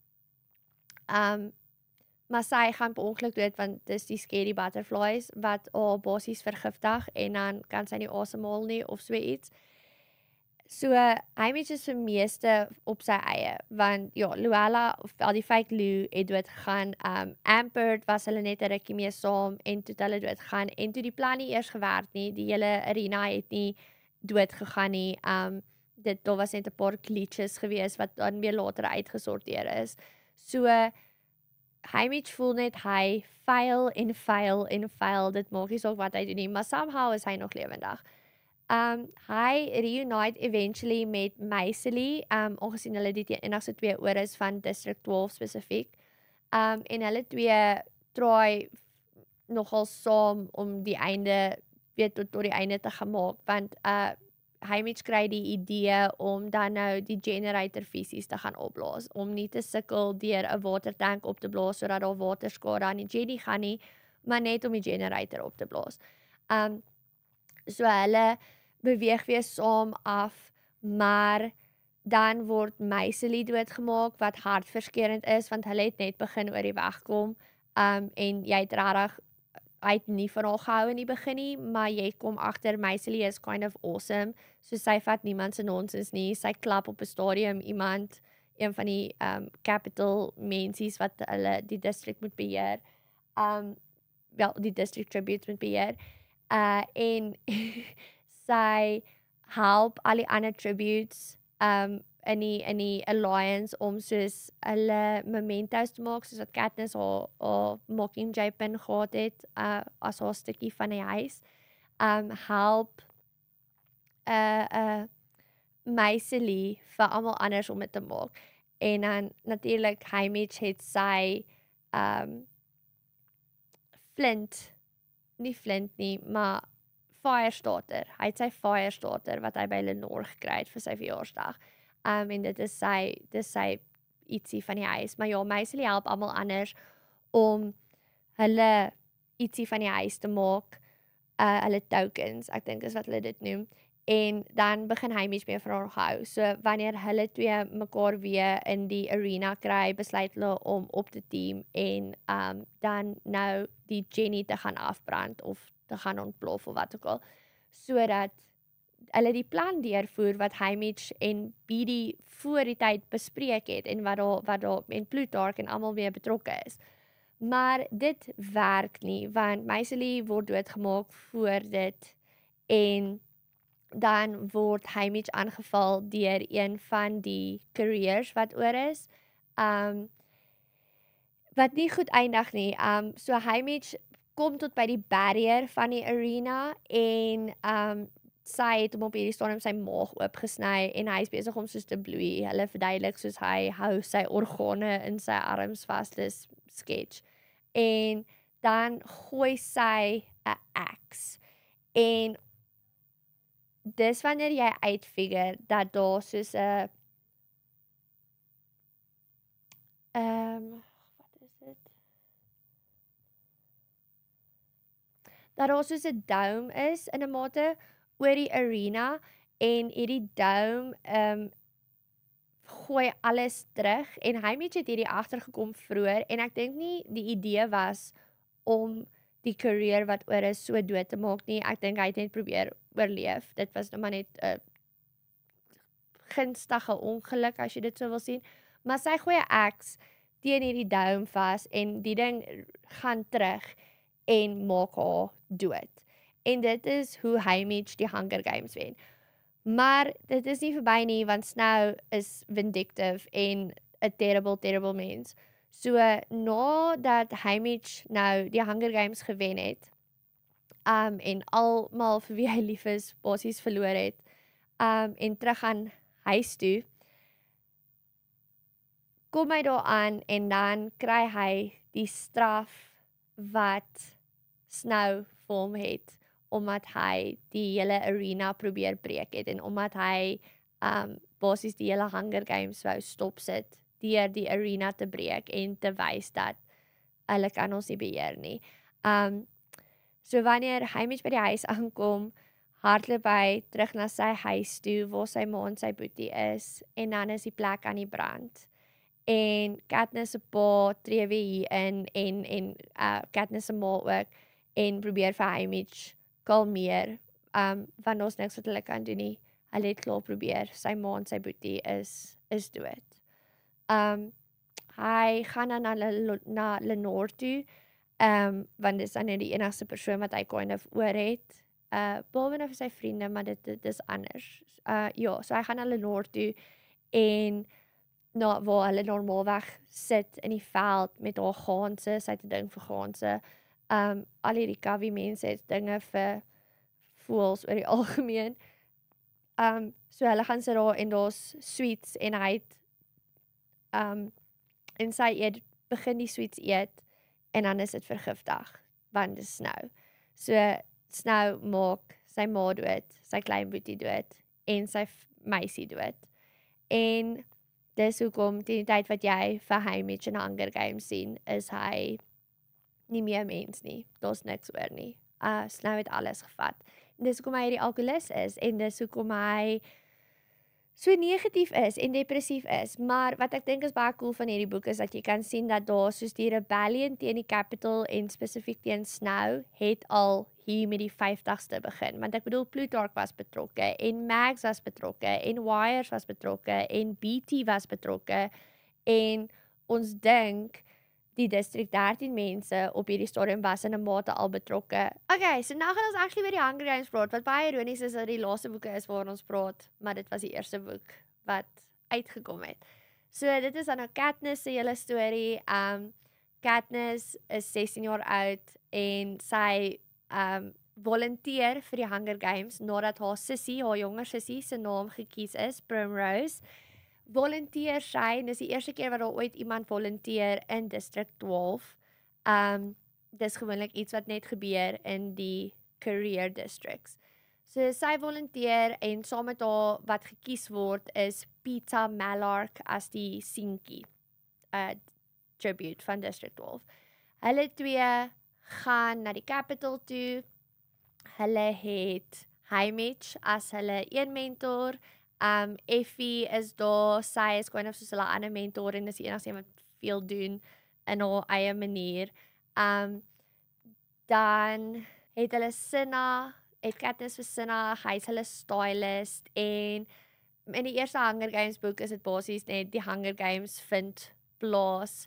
maar sy gaan per ongeluk dood want dis die scary butterflies wat haar basies vergiftig en dan kan sy nie asemhaal nie of so iets. So Hamish is vir meeste op sy eie, want ja, Luella, of al die fake Lou, het doodgegaan. Ampert was hulle net 'n rukkie mee saam, en toe het hulle doodgegaan, en toe die plan nie eers gewerk nie, die hele arena het nie doodgegaan nie, daar was net 'n paar glitches gewees, wat dan weer later uitgesorteer is. So, Hamish voel net hy fail, dit maak nie saak wat hy doen nie, maar somehow is hy nog lewendig. Hy reunite eventually met Maisily, aangesien hulle die enigste 2 oor is van District 12 spesifiek. En hulle 2 try nogal saam om die einde tot die einde te gaan maak, want Haymitch kry die idee om dan nou die generator fisies te gaan opblaas, om nie te sukkel deur 'n watertank op te blaas sodat daar waterskade aan die Jenny gaan nie, maar net om die generator op te blaas. So hulle beweeg weer saam af, maar dan word Maisily doodgemaak wat hartverskeurend is, want hulle het net begin oor die weg kom, en jy het regtig hy het nie van haar gehou in die begin nie, maar jy kom agter Maisily is kind of awesome, so sy vat niemand se nonsens nie, sy klap op 'n stadium iemand, een van die capital mensies wat hulle die district moet beheer, wel die district tributes moet beheer, en sy help al die ander tributes in die alliance om soos hulle mementos te maak, soos wat Katniss haar Mockingjay pin gehad het, as haar stukkie van die huis, help Maisily vir almal anders om dit te maak. En dan natuurlik Haymitch het sy nie flint nie, maar Firestarter. Hy het sy Firestarter wat hy by Lenore gekry het vir sy verjaarsdag. En dit is sy ietsie van die huis. Maar ja, Maisily help almal anders om hulle ietsie van die huis te maak, hulle tokens, ek dink is wat hulle dit noem. En dan begin Haymitch meer van haar hou. So wanneer hulle 2 mekaar weer in die arena kry, besluit hulle om op te team en dan nou die Jenny te gaan afbrand of te gaan ontplof of wat ook al, sodat hulle die plan deurvoer wat Haymitch en Beedie voor die tyd bespreek het en wat daar en Plutarch en almal weer betrokke is. Maar dit werk nie, want Maisily word doodgemaak voor dit en dan word Haymitch aangeval deur een van die couriers wat oor is, wat nie goed eindig nie. So Haymitch kom tot by die barrier van die arena en sy het hom op hierdie stadium sy maag oopgesny en hy is besig om soos te bloei. Hulle verduidelik soos hy hou sy organe in sy arms vas, dis sketch. En dan gooi sy 'n axe. En dis wanneer jy uitfigure dat daar soos 'n wat is dit? Dat daar soos 'n dome is in 'n mate oor die arena en hierdie dome gooi alles terug en Haymitch het hierdie agtergekom vroeër en ek dink nie die idee was om die courier wat oor is so dood te maak nie. Ek dink hy het net probeer oorleef. Dit was nou maar net 'n gunstige ongeluk as jy dit so wil sien. Maar sy gooi 'n axe teen hierdie dome vas en die ding gaan terug en maak haar dood. En dit is hoe Haymitch die Hunger Games wen. Maar dit is nie verby nie, want Snow is vindictive en 'n terrible mens. So nadat Haymitch nou die Hunger Games gewen het, en almal vir wie hy lief is basies verloor het, en terug gaan huis toe, kom hy daar aan en dan kry hy die straf wat Snow vir hom het, omdat hy die hele arena probeer breek het en omdat hy basies die hele Hunger Games wou stopsit deur die arena te breek en te wys dat hulle kan ons nie beheer nie. So wanneer Haymitch by die huis aankom, hardloop hy terug na sy huis toe waar sy ma en sy boetie is en dan is die plek aan die brand. En Katniss se pa tree weer hier in en Katniss se ma ook en probeer vir Haymitch kalmeer, want ons niks wat hulle kan doen nie. Hulle het klaar probeer, sy ma en sy boetie is dood. Hy gaan dan na Lenore toe, want dis dan die enigste persoon wat hy kind of oor het, behalwe nou vir sy vriende, maar dit is anders. Ja, so hy gaan na Lenore toe, en waar hulle normaalweg sit in die veld met haar gaanse, sy het 'n ding vir gaanse, al hierdie Kavi mense het dinge vir voels oor die algemeen. So hulle gaan sit daar en daar's sweets en hy het en sy begin die sweets eet en dan is dit vergiftig want dit is Snow. So Snow maak sy ma dood, sy klein boetie dood en sy meisie dood. En dis hoekom teen die tyd wat jy vir Haymitch in Hunger Games sien, is hy nie meer mens nie. Daar's niks oor nie. Snow het alles gevat. En dis hoekom hy die alkoholist is en dis hoekom hy so negatief is en depressief is. Maar wat ek dink is baie cool van hierdie boek is dat jy kan sien dat daar soos die rebellion teen die Capitol en spesifiek teen Snow het al hier met die 50ste begin. Want ek bedoel Plutarch was betrokke en Mags was betrokke en Wires was betrokke en BT was betrokke en ons dink die District 13 mense op hierdie stadium was in 'n mate al betrokke. Okay, so nou gaan ons actually weer die Hunger Games praat, wat baie ironies is dat die laaste boeke is waaroor ons praat, maar dit was die eerste boek wat uitgekom het. So dit is dan nou Katniss se hele storie. Katniss is 16 jaar oud en sy volunteer vir die Hunger Games nadat haar sussie, haar jonger sussie se naam gekies is, Primrose. Volunteer sy, en dis die eerste keer wat daar ooit iemand volunteer in District 12. Dis gewoonlik iets wat net gebeur in die career districts. So sy volunteer en saam met haar wat gekies word is Peeta Mellark as die seentjie tribute van District 12. Hulle twee gaan na die Capitol toe. Hulle het Haymitch as hulle een mentor. Effie is daar, sy is gewoon of soos hulle ander mentor en is die enigste wat veel doen in haar eie manier. Dan het hulle Cinna, het Katniss vir Cinna, hy is hulle stylist en in die eerste Hunger Games boek is dit basies net die Hunger Games vind plaas.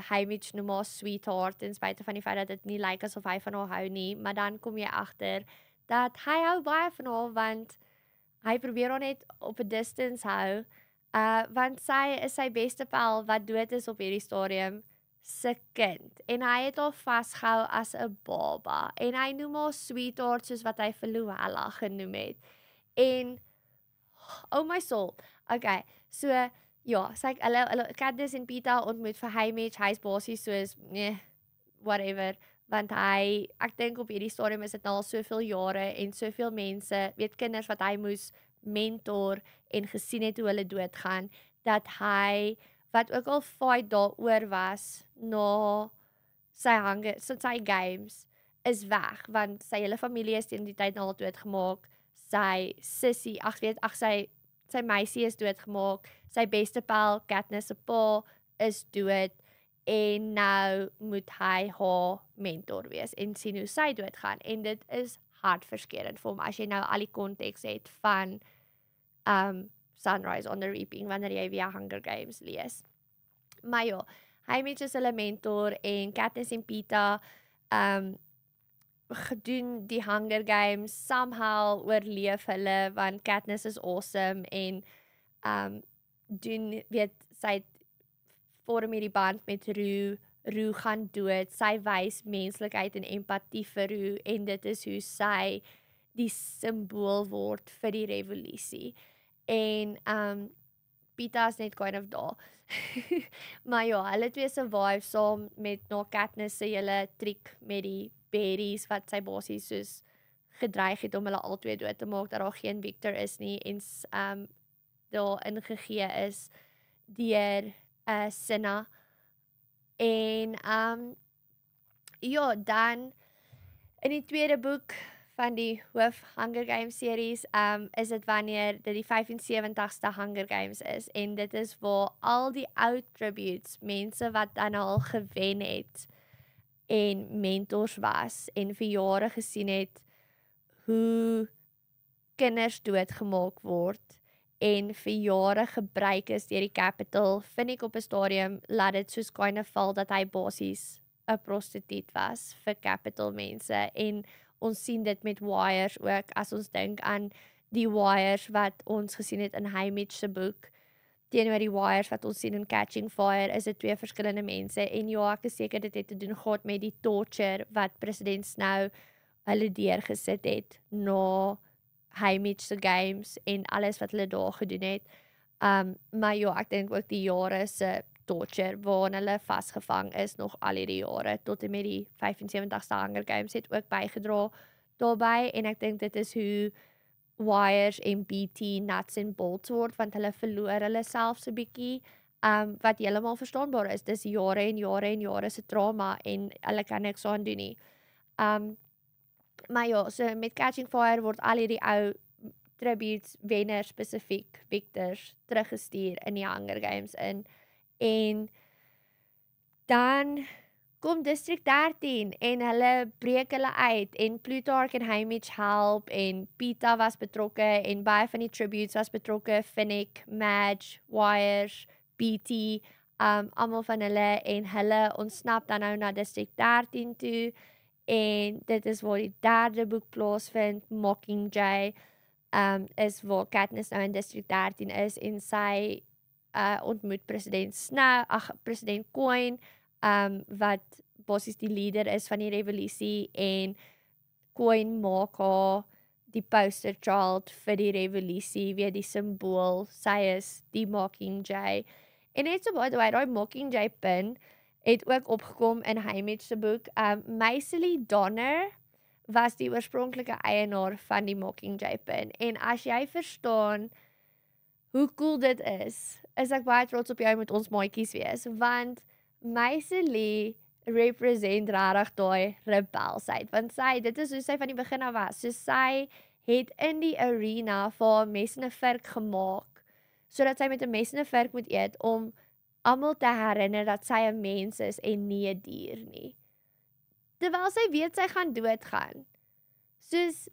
Haymitch noem haar sweetheart en spite van die feit dat dit nie lyk asof hy van haar hou nie, maar dan kom jy agter dat hy hou baie van haar want hy probeer haar net op 'n distance hou, want sy is sy beste pel wat dood is op hierdie stadium se kind. En hy het haar vasgehou as 'n baba. En hy noem haar sweetheart soos wat hy vir Luella genoem het. En oh my soul. Okay, so ja, hulle Katniss en Peeta ontmoet vir Haymitch. Hy's basies soos whatever. Want ek dink op hierdie stadium is dit al soveel jare en soveel mense, weet kinders wat hy moes mentor en gesien het hoe hulle doodgaan, dat hy, wat ook al fight daaroor was, na sy games, is weg, want sy hele familie is teen die tyd nou al doodgemaak, sy sissie, sy meisie is doodgemaak, sy beste pel, Katniss se pa, is dood, en nou moet hy haar mentor wees en sien hoe sy doodgaan. En dit is hartverskeurend vir hom as jy nou al die konteks het van Sunrise on the Reaping wanneer jy weer Hunger Games lees. Maar ja, Haymitch is hulle mentor en Katniss en Peeta gedoen die Hunger Games, somehow oorleef hulle want Katniss is awesome en sy vorm hierdie band met Rue. Rue gaan dood, sy wys menslikheid en empatie vir Rue en dit is hoe sy die simbool word vir die revolusie. En Peeta is net kind of daar. Maar ja, hulle twee survive saam met Katniss se hele triek met die berries wat sy basies soos gedreig het om hulle albei dood te maak dat daar geen Victor is nie en daar ingegee is deur Cinna. En ja, dan in die tweede boek van die hoof Hunger Games series is dit wanneer dit die 75ste Hunger Games is en dit is waar al die oud tributes, mense wat dan al gewen het en mentors was en vir jare gesien het hoe kinders doodgemaak word en vir jare gebruik is deur die Capitol, vind ek op 'n stadium laat dit soos kind of val dat hy basies 'n prostituut was vir Capitol mense en ons sien dit met Wires ook as ons dink aan die Wires wat ons gesien het in Haymitch se boek teenoor die Wires wat ons sien in Catching Fire is dit twee verskillende mense en ja, ek is seker dit het te doen gehad met die torture wat president Snow hulle deurgesit het na Haymitch se games en alles wat hulle daar gedoen het. Maar ja, ek dink ook die jare se torture waarin hulle vasgevang is nog al hierdie jare tot en met die 75ste Hunger Games het ook bygedra daarbey en ek dink dit is hoe Wires en BT nuts and bolts word want hulle verloor hulle self so bietjie wat heeltemal verstaanbaar is. Dis jare en jare en jare se trauma en hulle kan niks aan doen nie. Maar ja, so met Catching Fire word al hierdie ou tributes wenners spesifiek victors teruggestuur in die Hunger Games in en dan kom District 13 en hulle breek hulle uit en Plutarch en Haymitch help en Peta was betrokke en baie van die tributes was betrokke, Finnick, Madge, Wires, BT, almal van hulle en hulle ontsnap dan nou na District 13 toe en dit is waar die derde boek plaasvind, Mockingjay, is waar Katniss nou in District 13 is en sy ontmoet president Coin, wat basies die leader is van die revolusie en Coin maak haar die poster child vir die revolusie, weer die symbool, sy is die Mockingjay. En net so by the way, die Mockingjay pin het ook opgekom in Haymitch se boek. Maisily Donner was die oorspronklike eienaar van die Mockingjay pin. En as jy verstaan hoe cool dit is ek baie trots op jou met ons maatjies wees, want Maisily represent rarig daai rebelsheid, want dit is hoe sy van die begin af was, so sy het in die arena vir 'n mes en 'n vurk gemaak, sodat sy met 'n mes en 'n vurk moet eet, om almal te herinner dat sy 'n mens is en nie 'n dier nie. Terwyl sy weet sy gaan doodgaan. Soos,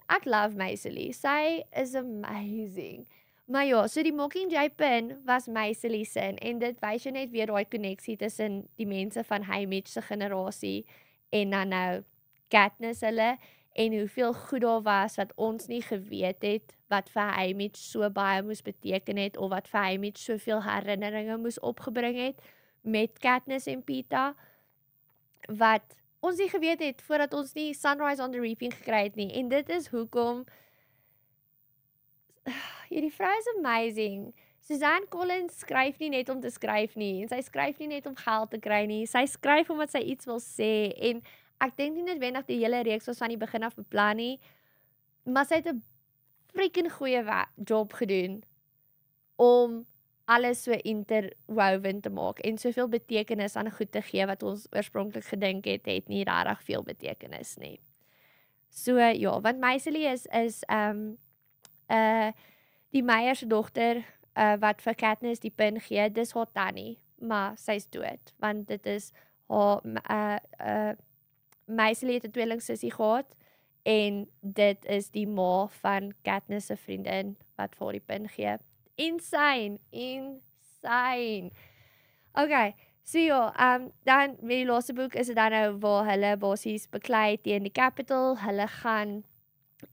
ek love Maisily, sy is amazing. Maar ja, so die Mockingjay pin was Maisily sin en dit wys jy net weer daai koneksie tussen die mense van Haymitch se generasie en dan nou Katniss hulle en hoeveel goed daar was wat ons nie geweet het wat vir Haymitch so baie moes beteken het of wat vir Haymitch soveel herinneringe moes opgebring het met Katniss en Peta wat ons nie geweet het voordat ons nie Sunrise on the Reaping gekry het nie en dit is hoekom hierdie vrou is amazing. Suzanne Collins skryf nie net om te skryf nie en sy skryf nie net om geld te kry nie, sy skryf omdat sy iets wil sê en ek dink nie noodwendig die hele reeks was van die begin af beplan nie, maar sy het 'n freaking goeie job gedoen om alles so interwoven te maak en soveel betekenis aan goed te gee wat ons oorspronklik gedink het nie regtig veel betekenis nie. So ja, want Maisily is die Meyer se dogter wat vir Katniss die pin gee, dis haar tannie, maar sy's dood, want dit is haar Maisily het 'n tweelingsussie gehad en dit is die ma van Katniss se vriendin wat vir haar die pin gee. Insane. Okay, so ja, dan met die laaste boek is dit dan nou waar hulle basies beklei teen die Capitol. Hulle gaan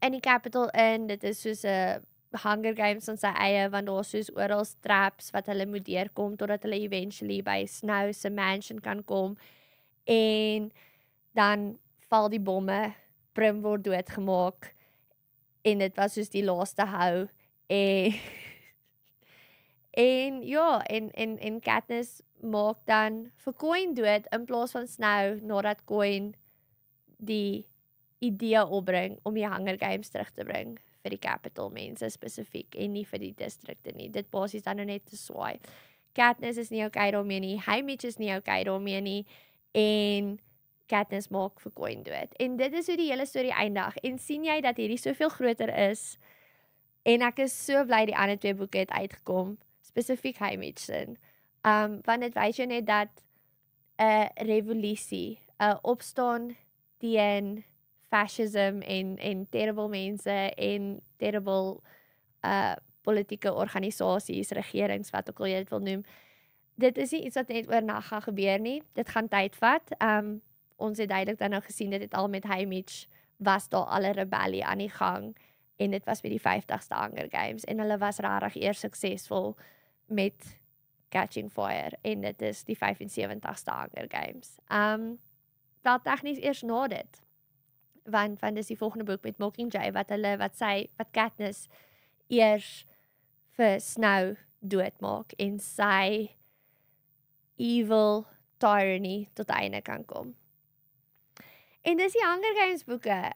in die Capitol in, dit is soos 'n Hunger Games van sy eie, want daar is soos oral traps wat hulle moet deurkom totdat hulle eventually by Snow se mansion kan kom en dan val die bomme, Prim word doodgemaak en dit was soos die laaste hou en ja, en Katniss maak dan vir Coin dood in plaas van Snow nadat Coin die idee opbring om die Hunger Games terug te bring vir die Capitol mense spesifiek en nie vir die distrikte nie. Dit basies dan nou net te swaai. Katniss is nie okay daarmee nie, Haymitch is nie okay daarmee nie en Katniss maak vir Coin dood. En dit is hoe die hele storie eindig. En sien jy dat hierdie soveel groter is en ek is so bly die ander twee boeke het uitgekom, spesifiek Haymitch se. Want dit wys jou net dat 'n revolusie, 'n opstaan teen fascism en terrible mense en terrible politieke organisasies, regerings, wat ook al jy dit wil noem. Dit is nie iets wat net oornag gaan gebeur nie. Dit gaan tyd vat. Ons het duidelik dan nou gesien dit het al met Haymitch was daar al 'n rebellie aan die gang en dit was by die 50ste Hunger Games en hulle was regtig eers suksesvol met Catching Fire en dit is die 75ste Hunger Games. Wel tegnies eers na dit. want dis die volgende boek met Mockingjay wat Katniss eers vir Snow doodmaak en sy evil tyranny tot einde kan kom. En dis die Hunger Games boeke.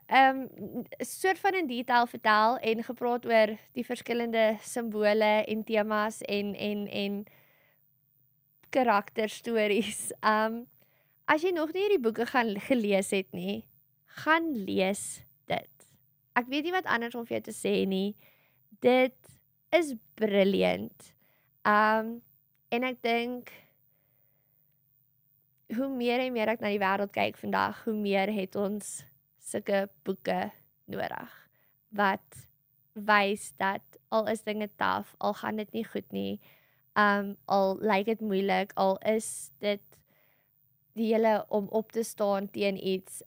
Soort van in detail vertel en gepraat oor die verskillende simbole en temas en karakterstories. As jy nog nie hierdie boeke gelees het nie, gaan lees dit. Ek weet nie wat anders om vir jou te sê nie. Dit is brilliant. En ek dink hoe meer en meer ek na die wêreld kyk vandag, hoe meer het ons sulke boeke nodig wat wys dat al is dinge taaf, al gaan dit nie goed nie, al lyk dit moeilik, al is dit die hele om op te staan teen iets,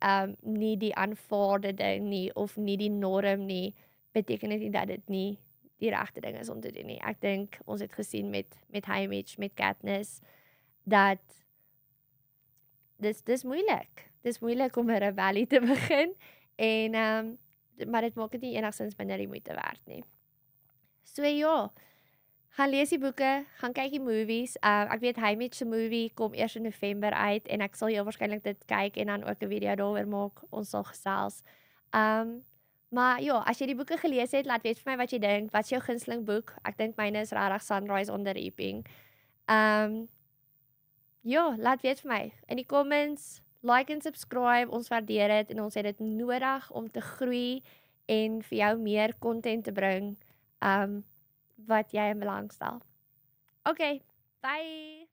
nie die aanvaarde ding nie of nie die norm nie, beteken dit nie dat dit nie die regte ding is om te doen nie. Ek dink ons het gesien met Haymitch, met Katniss, dat dis moeilik. Dis moeilik om 'n rebellie te begin en maar dit maak dit nie enigstens minder die moeite werd nie. So ja, gaan lees die boeke, gaan kyk die movies. Ek weet Haymitch se movie kom eers in November uit en ek sal heel waarskynlik dit kyk en dan ook 'n video daaroor maak. Ons sal gesels. Maar ja, as jy die boeke gelees het, laat weet vir my wat jy dink. Wat is jou gunsteling boek? Ek dink myne is regtig Sunrise on the Reaping. Ja, laat weet vir my in die comments. Like en subscribe, ons waardeer dit en ons het dit nodig om te groei en vir jou meer content te bring wat jy in belang stel. Okay, bye!